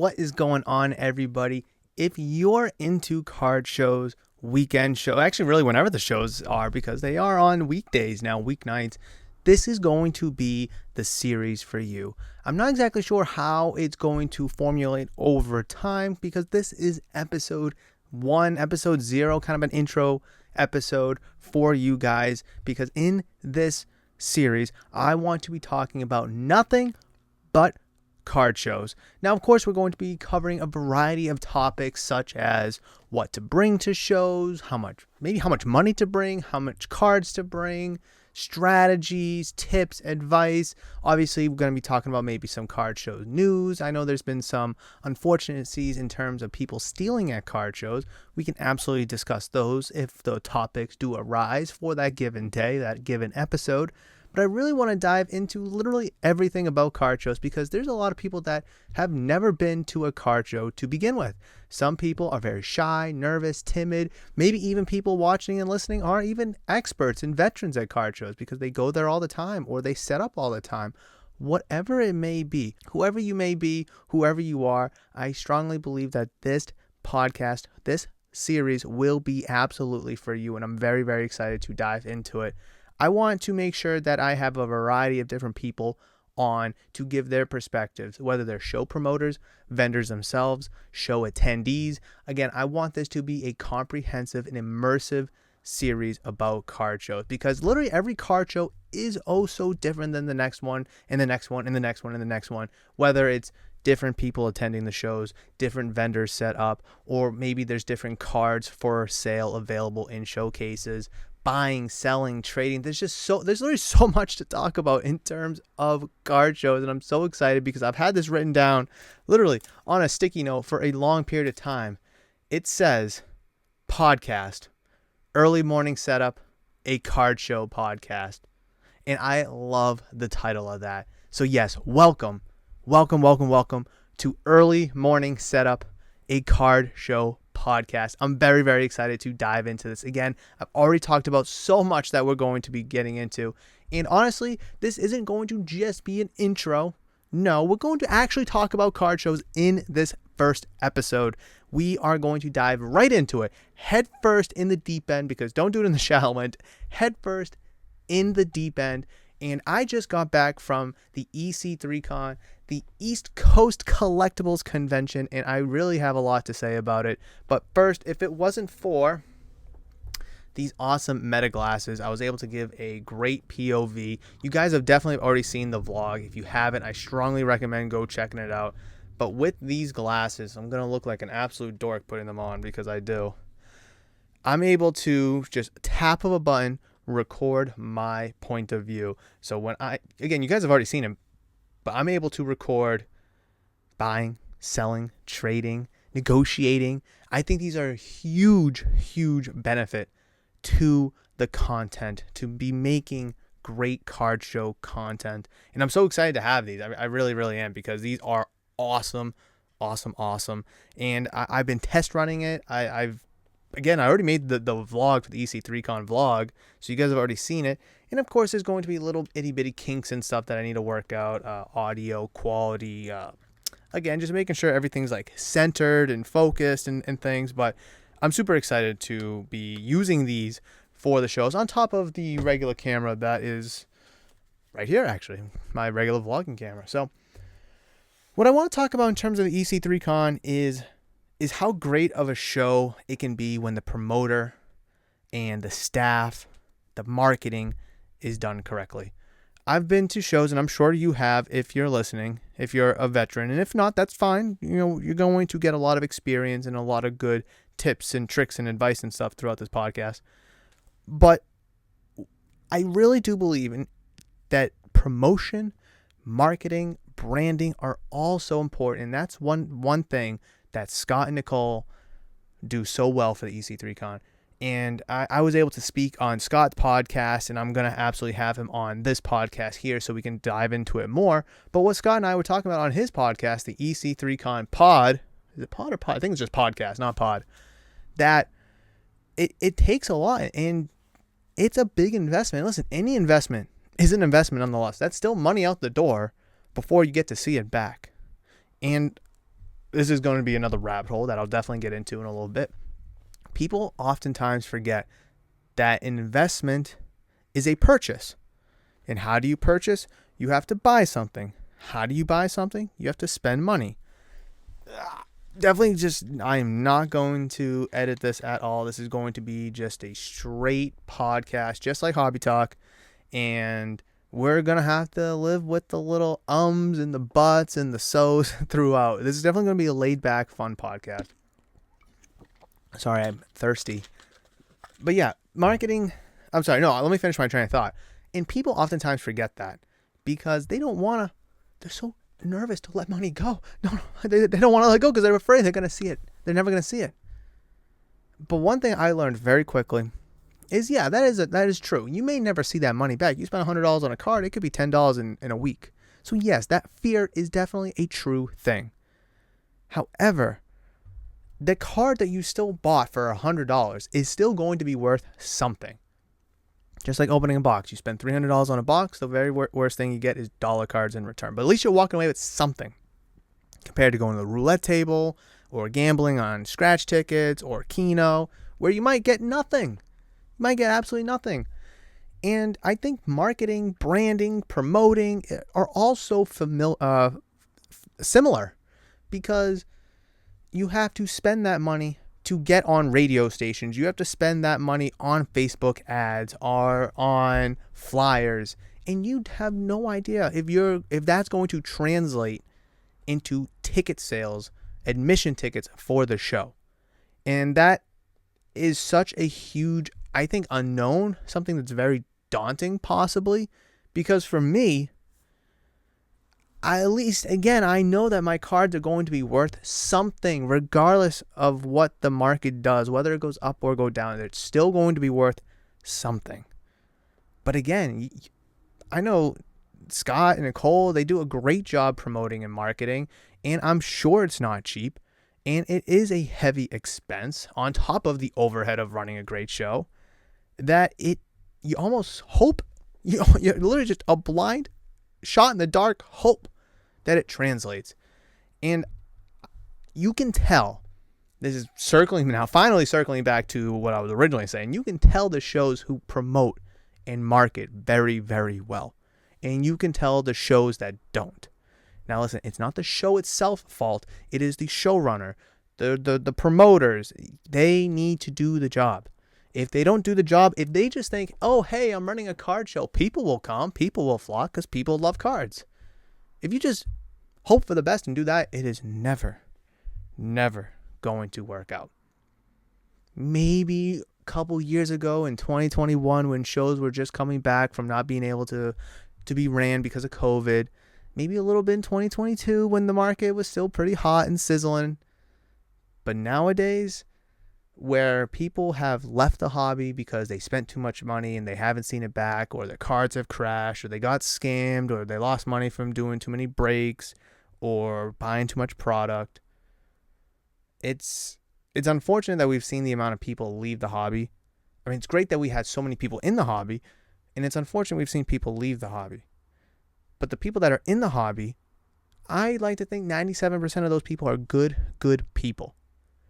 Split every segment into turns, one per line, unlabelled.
What is going on, everybody? If you're into card shows, weekend show, actually really whenever the shows are, because they are on weekdays now, weeknights, this is going to be the series for you. I'm not exactly sure how it's going to formulate over time because this is episode 1, episode 0, kind of an intro episode for you guys, because in this series, I want to be talking about nothing but card shows. Now, of course, we're going to be covering a variety of topics such as what to bring to shows, how much money to bring, how much cards to bring, strategies, tips, advice. Obviously, we're going to be talking about maybe some card show news. I know there's been some unfortunacies in terms of people stealing at card shows. We can absolutely discuss those if the topics do arise for that given day, that given episode. But I really want to dive into literally everything about card shows because there's a lot of people that have never been to a card show to begin with. Some people are very shy, nervous, timid. Maybe even people watching and listening are even experts and veterans at card shows because they go there all the time or they set up all the time. Whatever it may be, whoever you may be, whoever you are, I strongly believe that this podcast, this series will be absolutely for you. And I'm very, very excited to dive into it. I want to make sure that I have a variety of different people on to give their perspectives, whether they're show promoters, vendors themselves, show attendees. Again, I want this to be a comprehensive and immersive series about card shows because literally every card show is oh so different than the next one and the next one and the next one and the next one, whether it's different people attending the shows, different vendors set up, or maybe there's different cards for sale available in showcases. Buying, selling, trading. There's literally so much to talk about in terms of card shows, and I'm so excited because I've had this written down literally on a sticky note for a long period of time. It says podcast, early morning setup, a card show podcast, and I love the title of that. So yes, welcome to early morning setup, a card show podcast. I'm very, very excited to dive into this. Again, I've already talked about so much that we're going to be getting into. And honestly, this isn't going to just be an intro. No, we're going to actually talk about card shows in this first episode. We are going to dive right into it, head first in the deep end, because don't do it in the shallow end, head first in the deep end. And I just got back from the EC3Con, the East Coast Collectibles Convention, and I really have a lot to say about it. But first, if it wasn't for these awesome meta glasses, I was able to give a great POV. You guys have definitely already seen the vlog. If you haven't, I strongly recommend go checking it out. But with these glasses, I'm going to look like an absolute dork putting them on because I do. I'm able to just tap of a button record my point of view. So when you guys have already seen him, but I'm able to record buying, selling, trading, negotiating. I think these are a huge benefit to the content, to be making great card show content. And I'm so excited to have these. I really, really am, because these are awesome. And I've been test running it. I already made the vlog for the EC3Con vlog, so you guys have already seen it. And of course, there's going to be little itty bitty kinks and stuff that I need to work out, audio quality. Again, just making sure everything's like centered and focused and things. But I'm super excited to be using these for the shows on top of the regular camera that is right here, actually, my regular vlogging camera. So what I want to talk about in terms of the EC3Con is how great of a show it can be when the promoter and the staff, the marketing is done correctly. I've been to shows, and I'm sure you have if you're listening, if you're a veteran, and if not, that's fine. You know, you're going to get a lot of experience and a lot of good tips and tricks and advice and stuff throughout this podcast. But I really do believe that promotion, marketing, branding are all so important, and that's one thing that Scott and Nicole do so well for the EC3Con. And I was able to speak on Scott's podcast, and I'm going to absolutely have him on this podcast here so we can dive into it more. But what Scott and I were talking about on his podcast, the EC3Con pod, is it pod or pod? I think it's just podcast, not pod, that it takes a lot, and it's a big investment. Listen, any investment is an investment nonetheless. That's still money out the door before you get to see it back. And this is going to be another rabbit hole that I'll definitely get into in a little bit. People oftentimes forget that an investment is a purchase. And how do you purchase? You have to buy something. How do you buy something? You have to spend money. Definitely I am not going to edit this at all. This is going to be just a straight podcast, just like Hobby Talk. And we're going to have to live with the little ums and the buts and the so's throughout. This is definitely going to be a laid back, fun podcast. Sorry, I'm thirsty. But yeah, marketing. I'm sorry. No, let me finish my train of thought. And people oftentimes forget that because they don't want to. They're so nervous to let money go. No, they don't want to let go because they're afraid they're going to see it. They're never going to see it. But one thing I learned very quickly is, yeah, that is true. You may never see that money back. You spend $100 on a card, it could be $10 in a week. So yes, that fear is definitely a true thing. However, the card that you still bought for $100 is still going to be worth something. Just like opening a box. You spend $300 on a box, the very worst thing you get is dollar cards in return. But at least you're walking away with something compared to going to the roulette table or gambling on scratch tickets or Keno, where you might get nothing. You might get absolutely nothing. And I think marketing, branding, promoting are also similar because you have to spend that money to get on radio stations. You have to spend that money on Facebook ads or on flyers, and you have no idea if that's going to translate into ticket sales, admission tickets for the show. And that is such a huge, I think, unknown, something that's very daunting possibly, because for me, at least, again, I know that my cards are going to be worth something regardless of what the market does, whether it goes up or go down. It's still going to be worth something. But again, I know Scott and Nicole, they do a great job promoting and marketing, and I'm sure it's not cheap, and it is a heavy expense on top of the overhead of running a great show that you almost hope, you're literally just a blind shot in the dark hope that it translates. And you can tell, this is finally circling back to what I was originally saying, you can tell the shows who promote and market very, very well. And you can tell the shows that don't. Now listen, it's not the show itself fault, it is the showrunner, the promoters. They need to do the job. If they don't do the job, if they just think, oh, hey, I'm running a card show, people will come, people will flock because people love cards. If you just hope for the best and do that, it is never, never going to work out. Maybe a couple years ago in 2021 when shows were just coming back from not being able to be ran because of COVID. Maybe a little bit in 2022 when the market was still pretty hot and sizzling. But nowadays, where people have left the hobby because they spent too much money and they haven't seen it back, or their cards have crashed, or they got scammed, or they lost money from doing too many breaks or buying too much product. It's unfortunate that we've seen the amount of people leave the hobby. I mean, it's great that we had so many people in the hobby, and it's unfortunate we've seen people leave the hobby. But the people that are in the hobby, I like to think 97% of those people are good people.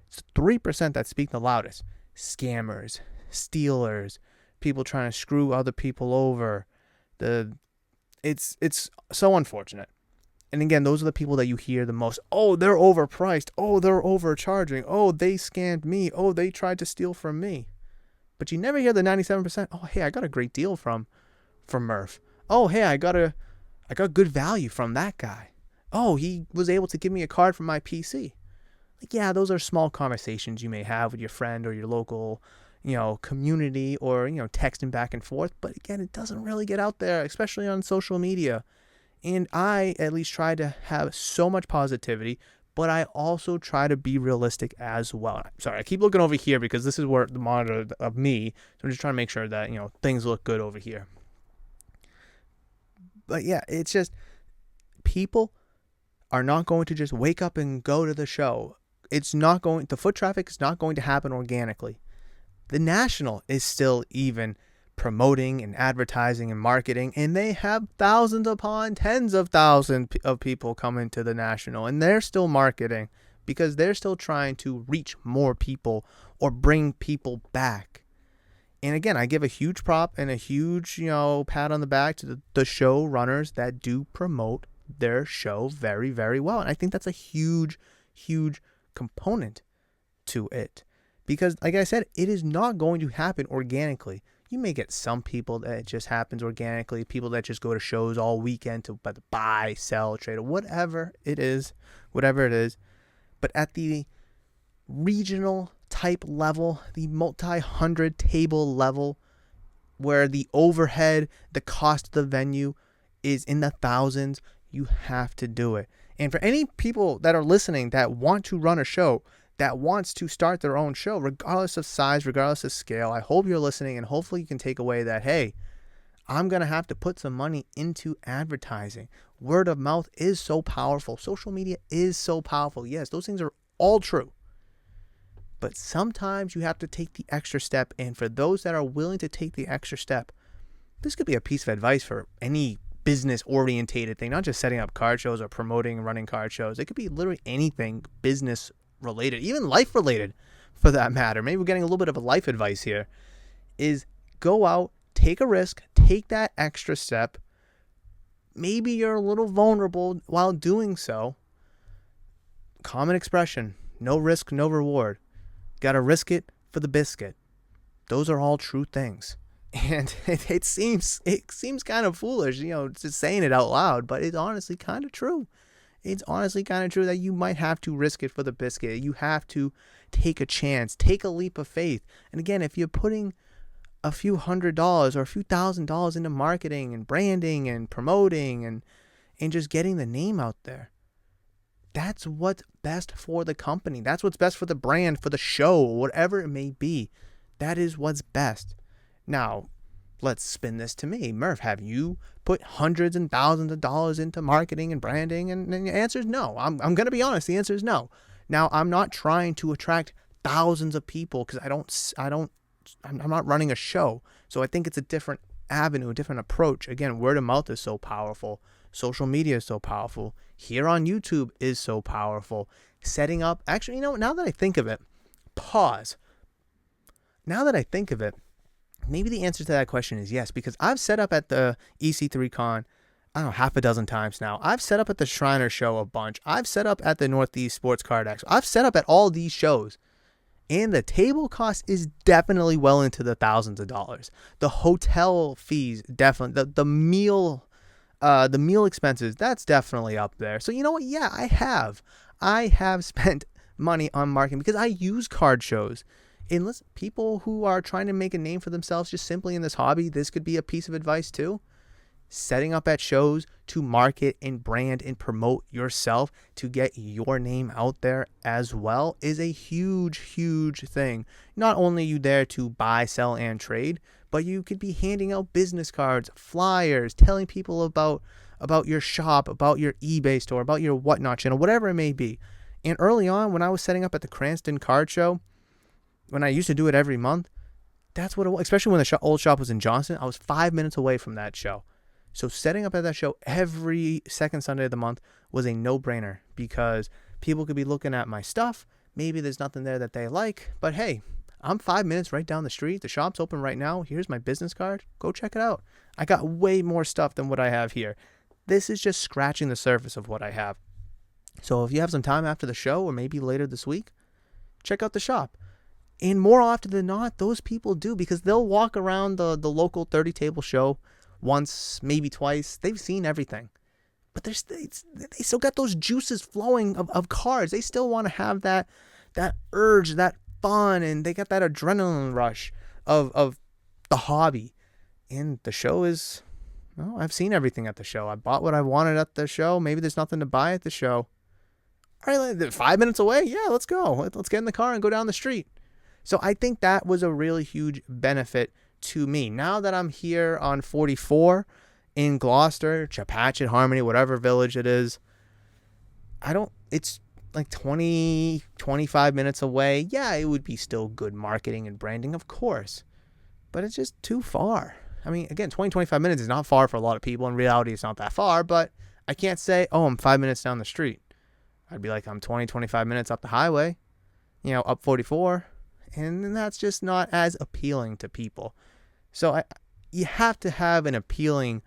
It's 3% that speak the loudest. Scammers, stealers, people trying to screw other people over. It's so unfortunate. And again, those are the people that you hear the most. Oh, they're overpriced. Oh, they're overcharging. Oh, they scammed me. Oh, they tried to steal from me. But you never hear the 97%. Oh, hey, I got a great deal from Murph. Oh, hey, I got good value from that guy. Oh, he was able to give me a card from my PC. Like, yeah, those are small conversations you may have with your friend or your local, community, or, texting back and forth. But again, it doesn't really get out there, especially on social media. And I at least try to have so much positivity, but I also try to be realistic as well. Sorry, I keep looking over here because this is where the monitor of me. So I'm just trying to make sure that, things look good over here. But yeah, it's just people are not going to just wake up and go to the show. The foot traffic is not going to happen organically. The National is still even promoting and advertising and marketing, and they have thousands upon tens of thousands of people coming to the National, and they're still marketing because they're still trying to reach more people or bring people back. And again, I give a huge prop and a huge, pat on the back to the show runners that do promote their show very, very well. And I think that's a huge, huge component to it. Because like I said, it is not going to happen organically. You may get some people that it just happens organically, people that just go to shows all weekend to buy, sell, trade, or whatever it is. But at the regional type level, the multi-hundred table level, where the overhead, the cost of the venue is in the thousands, you have to do it. And for any people that are listening that want to run a show, that wants to start their own show, regardless of size, regardless of scale, I hope you're listening, and hopefully you can take away that, hey, I'm going to have to put some money into advertising. Word of mouth is so powerful. Social media is so powerful. Yes, those things are all true. But sometimes you have to take the extra step. And for those that are willing to take the extra step, this could be a piece of advice for any business-orientated thing, not just setting up card shows or promoting and running card shows. It could be literally anything business-related, even life-related for that matter. Maybe we're getting a little bit of a life advice here, is go out, take a risk, take that extra step. Maybe you're a little vulnerable while doing so. Common expression, no risk, no reward. Got to risk it for the biscuit. Those are all true things. And it seems kind of foolish, just saying it out loud, but it's honestly kind of true. It's honestly kind of true that you might have to risk it for the biscuit. You have to take a chance, take a leap of faith. And again, if you're putting a few $100s or a few $1,000s into marketing and branding and promoting and just getting the name out there, that's what's best for the company. That's what's best for the brand, for the show, whatever it may be. That is what's best. Now, let's spin this to me. Murph, have you put hundreds and thousands of dollars into marketing and branding? And the answer is no. I'm going to be honest. The answer is no. Now, I'm not trying to attract thousands of people because I'm not running a show. So I think it's a different avenue, a different approach. Again, word of mouth is so powerful. Social media is so powerful. Here on YouTube is so powerful. Setting up, actually, now that I think of it, pause. Now that I think of it, maybe the answer to that question is yes, because I've set up at the EC3 Con, I don't know, half a dozen times now. I've set up at the Shriner Show a bunch. I've set up at the Northeast Sports Card Expo. I've set up at all these shows. And the table cost is definitely well into the thousands of dollars. The hotel fees, definitely. The meal expenses, that's definitely up there. So you know what? Yeah, I have spent money on marketing because I use card shows. And listen, people who are trying to make a name for themselves just simply in this hobby, this could be a piece of advice too. Setting up at shows to market and brand and promote yourself to get your name out there as well is a huge, huge thing. Not only are you there to buy, sell, and trade, but you could be handing out business cards, flyers, telling people about your shop, about your eBay store, about your whatnot channel, whatever it may be. And early on, when I was setting up at the Cranston Card Show, when I used to do it every month, that's what it was. Especially when the old shop was in Johnston, I was 5 minutes away from that show. So setting up at that show every second Sunday of the month was a no-brainer because people could be looking at my stuff. Maybe there's nothing there that they like, but hey, I'm 5 minutes right down the street. The shop's open right now. Here's my business card. Go check it out. I got way more stuff than what I have here. This is just scratching the surface of what I have. So if you have some time after the show or maybe later this week, check out the shop. And more often than not, those people do because they'll walk around the local 30-table show once, maybe twice. They've seen everything. But they still got those juices flowing of cards. They still want to have that urge, that fun, and they got that adrenaline rush of the hobby. And the show is, well, I've seen everything at the show. I bought what I wanted at the show. Maybe there's nothing to buy at the show. All right, 5 minutes away? Yeah, let's go. Let's get in the car and go down the street. So I think that was a really huge benefit to me. Now that I'm here on 44 in Gloucester, Chepachet, Harmony, whatever village it is, it's like 20, 25 minutes away. Yeah, it would be still good marketing and branding, of course, but it's just too far. I mean, again, 20, 25 minutes is not far for a lot of people. In reality, it's not that far, but I can't say, oh, I'm 5 minutes down the street. I'd be like, I'm 20, 25 minutes up the highway, up 44. And that's just not as appealing to people. So you have to have an appealing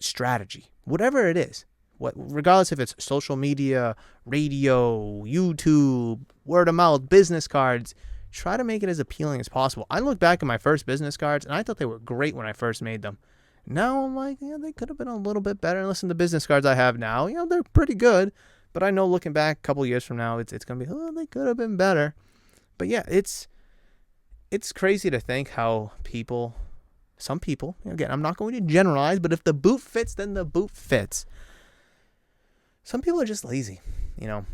strategy, whatever it is. Regardless if it's social media, radio, YouTube, word of mouth, business cards, try to make it as appealing as possible. I look back at my first business cards, and I thought they were great when I first made them. Now I'm like, they could have been a little bit better. Listen, the business cards I have now, they're pretty good. But I know looking back a couple years from now, it's going to be, they could have been better. But yeah, it's crazy to think how some people, again, I'm not going to generalize, but if the boot fits, then the boot fits. Some people are just lazy, and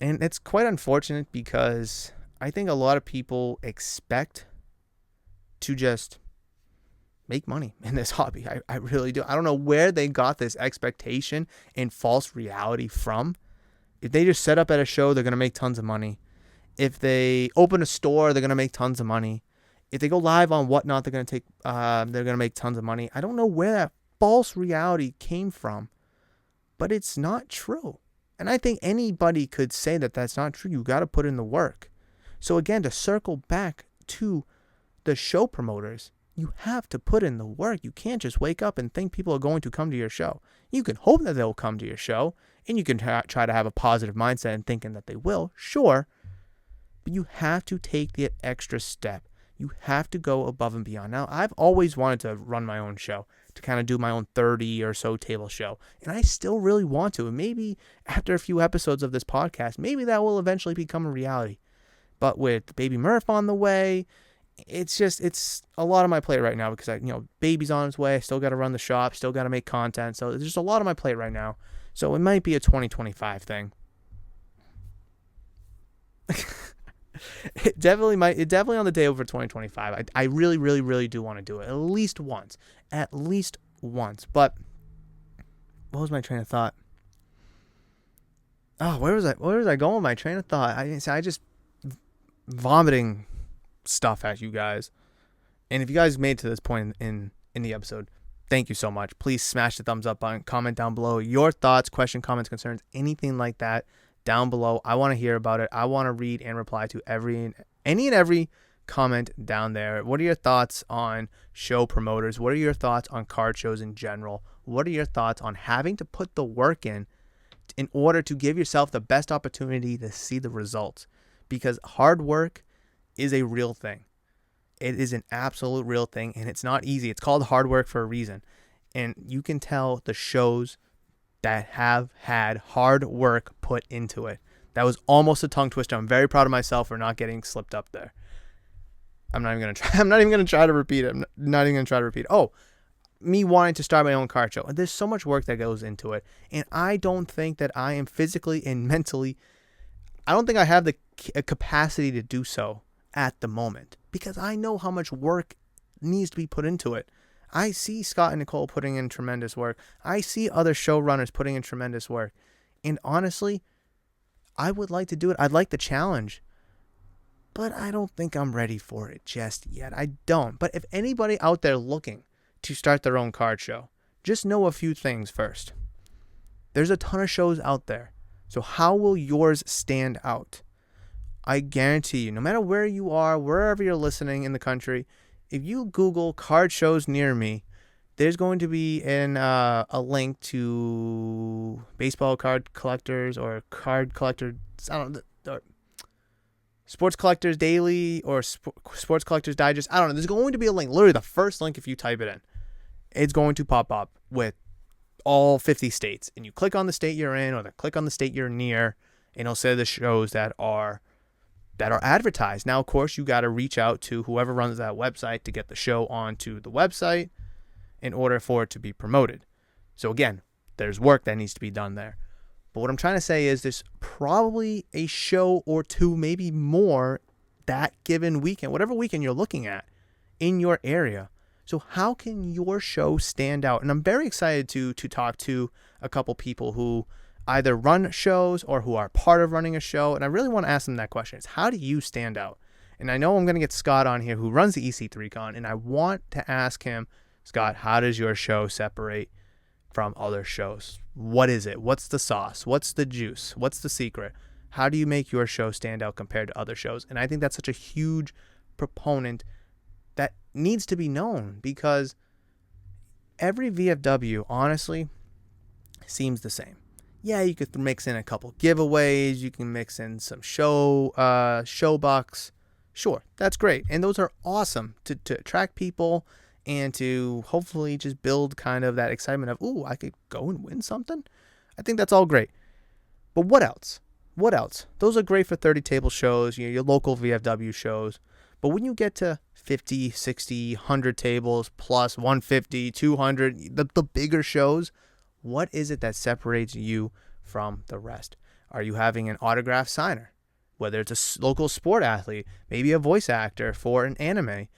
it's quite unfortunate because I think a lot of people expect to just make money in this hobby. I really do. I don't know where they got this expectation and false reality from. If they just set up at a show, they're going to make tons of money. If they open a store, they're going to make tons of money. If they go live on whatnot, they're going to make tons of money. I don't know where that false reality came from, but it's not true. And I think anybody could say that that's not true. You got to put in the work. So again, to circle back to the show promoters, you have to put in the work. You can't just wake up and think people are going to come to your show. You can hope that they'll come to your show, and you can try to have a positive mindset and thinking that they will, sure. But you have to take the extra step. You have to go above and beyond. Now, I've always wanted to run my own show, to kind of do my own 30 or so table show. And I still really want to. And maybe after a few episodes of this podcast, maybe that will eventually become a reality. But with Baby Murph on the way, it's a lot on my plate right now because baby's on its way. I still got to run the shop, still got to make content. So there's just a lot on my plate right now. So it might be a 2025 thing. It definitely might. It's definitely on the day over 2025. I really, really, really do want to do it at least once. But what was my train of thought? Oh, where was I going with my train of thought? I just vomiting stuff at you guys. And if you guys made it to this point in the episode, thank you so much. Please smash the thumbs up button. Comment down below your thoughts, questions, comments, concerns, anything like that. Down below. I want to hear about it. I want to read and reply to any and every comment down there. What are your thoughts on show promoters? What are your thoughts on card shows in general? What are your thoughts on having to put the work in order to give yourself the best opportunity to see the results? Because hard work is a real thing. It is an absolute real thing, and it's not easy. It's called hard work for a reason. And you can tell the shows that have had hard work put into it. That was almost a tongue twister. I'm very proud of myself for not getting slipped up there. I'm not even going to try to repeat it. I'm not even going to try to repeat it. Oh, me wanting to start my own card show. There's so much work that goes into it. And I don't think that I am physically and mentally, I don't think I have the capacity to do so at the moment. Because I know how much work needs to be put into it. I see Scott and Nicole putting in tremendous work. I see other showrunners putting in tremendous work. And honestly, I would like to do it. I'd like the challenge. But I don't think I'm ready for it just yet. I don't. But if anybody out there looking to start their own card show, just know a few things first. There's a ton of shows out there. So how will yours stand out? I guarantee you, no matter where you are, wherever you're listening in the country, if you Google card shows near me, there's going to be a link to baseball card collectors or card collectors, or Sports Collectors Daily or Sports Collectors Digest. I don't know. There's going to be a link. Literally the first link, if you type it in, it's going to pop up with all 50 states. And you click on the state you're in or click on the state you're near, and it'll say the shows that are advertised. Now, of course, you got to reach out to whoever runs that website to get the show onto the website in order for it to be promoted. So again, there's work that needs to be done there. But what I'm trying to say is there's probably a show or two, maybe more, that given weekend, whatever weekend you're looking at in your area. So how can your show stand out? And I'm very excited to talk to a couple people who either run shows or who are part of running a show. And I really want to ask them that question. Is how do you stand out? And I know I'm going to get Scott on here who runs the EC3Con. And I want to ask him, Scott, how does your show separate from other shows? What is it? What's the sauce? What's the juice? What's the secret? How do you make your show stand out compared to other shows? And I think that's such a huge proponent that needs to be known, because every VFW, honestly, seems the same. Yeah, you could mix in a couple giveaways. You can mix in some show bucks. Sure, that's great. And those are awesome to attract people and to hopefully just build kind of that excitement of, ooh, I could go and win something. I think that's all great. But what else? What else? Those are great for 30 table shows, your local VFW shows. But when you get to 50, 60, 100 tables plus 150, 200, the bigger shows, what is it that separates you from the rest? Are you having an autograph signer? Whether it's a local sport athlete, maybe a voice actor for an anime.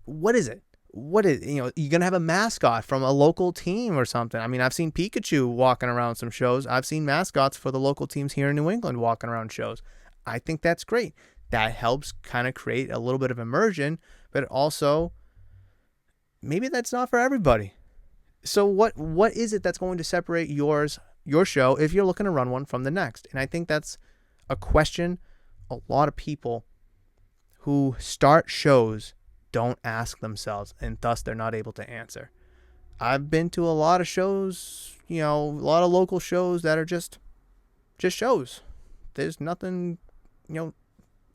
What is it? You're going to have a mascot from a local team or something. I mean, I've seen Pikachu walking around some shows. I've seen mascots for the local teams here in New England walking around shows. I think that's great. That helps kind of create a little bit of immersion, but also maybe that's not for everybody. So what is it that's going to separate your show if you're looking to run one from the next? And I think that's a question a lot of people who start shows don't ask themselves, and thus they're not able to answer. I've been to a lot of shows, a lot of local shows that are just shows. There's nothing,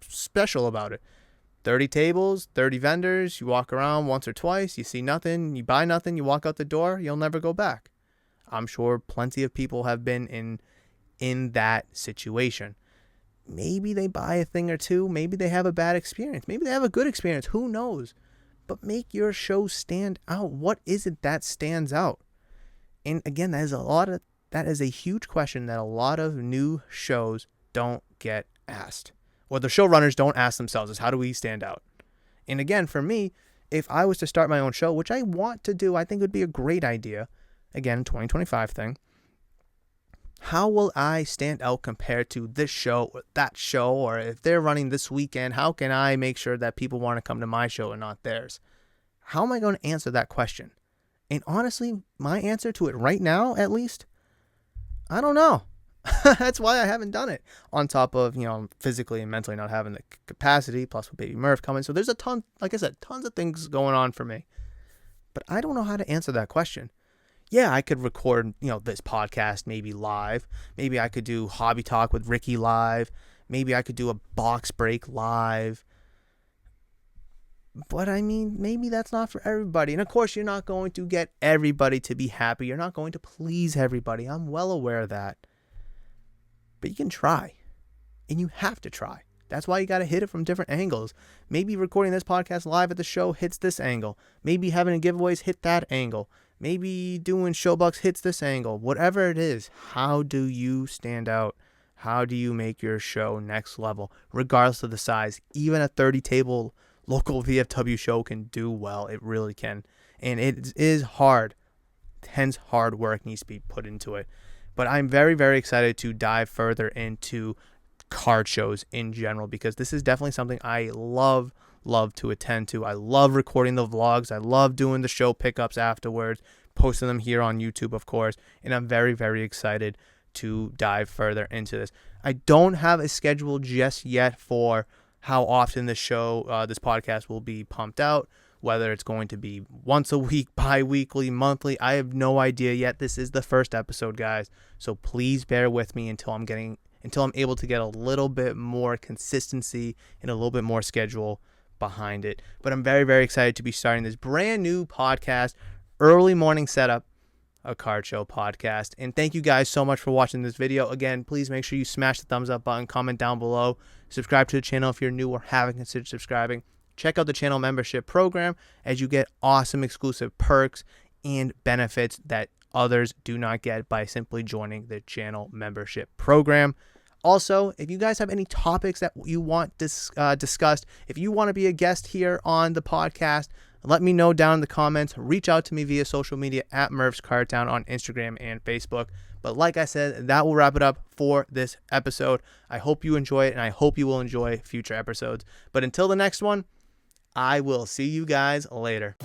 special about it. 30 tables, 30 vendors, you walk around once or twice, you see nothing, you buy nothing, you walk out the door, you'll never go back. I'm sure plenty of people have been in that situation. Maybe they buy a thing or two. Maybe they have a bad experience. Maybe they have a good experience. Who knows? But make your show stand out. What is it that stands out? And again, that is a huge question that a lot of new shows don't get asked. Or the showrunners don't ask themselves is, how do we stand out? And again, for me, if I was to start my own show, which I want to do, I think would be a great idea. Again, 2025 thing. How will I stand out compared to this show or that show? Or if they're running this weekend, how can I make sure that people want to come to my show and not theirs? How am I going to answer that question? And honestly, my answer to it right now, at least, I don't know. That's why I haven't done it. On top of, physically and mentally not having the capacity, plus with baby Murph coming. So there's a ton, like I said, tons of things going on for me. But I don't know how to answer that question. Yeah, I could record, this podcast maybe live. Maybe I could do Hobby Talk with Ricky live. Maybe I could do a box break live. But I mean, maybe that's not for everybody. And of course, you're not going to get everybody to be happy. You're not going to please everybody. I'm well aware of that. But you can try. And you have to try. That's why you got to hit it from different angles. Maybe recording this podcast live at the show hits this angle. Maybe having a giveaways hit that angle. Maybe doing showbucks hits this angle. Whatever it is, how do you stand out? How do you make your show next level, regardless of the size? Even a 30-table local VFW show can do well. It really can. And it is hard. Hence, hard work needs to be put into it. But I'm very, very excited to dive further into card shows in general, because this is definitely something I love to attend to. I love recording the vlogs. I love doing the show pickups afterwards, posting them here on YouTube, of course. And I'm very, very excited to dive further into this. I don't have a schedule just yet for how often this podcast will be pumped out, whether it's going to be once a week, bi-weekly, monthly. I have no idea yet. This is the first episode, guys. So please bear with me until I'm able to get a little bit more consistency and a little bit more schedule behind it. But I'm very, very excited to be starting this brand new podcast, Early Morning Setup, a card show podcast. And thank you guys so much for watching this video. Again, please make sure you smash the thumbs up button, comment down below, subscribe to the channel if you're new or haven't considered subscribing. Check out the channel membership program as you get awesome exclusive perks and benefits that others do not get by simply joining the channel membership program. Also, if you guys have any topics that you want discussed, if you want to be a guest here on the podcast, let me know down in the comments. Reach out to me via social media at Murph's Card Town on Instagram and Facebook. But like I said, that will wrap it up for this episode. I hope you enjoy it, and I hope you will enjoy future episodes. But until the next one, I will see you guys later.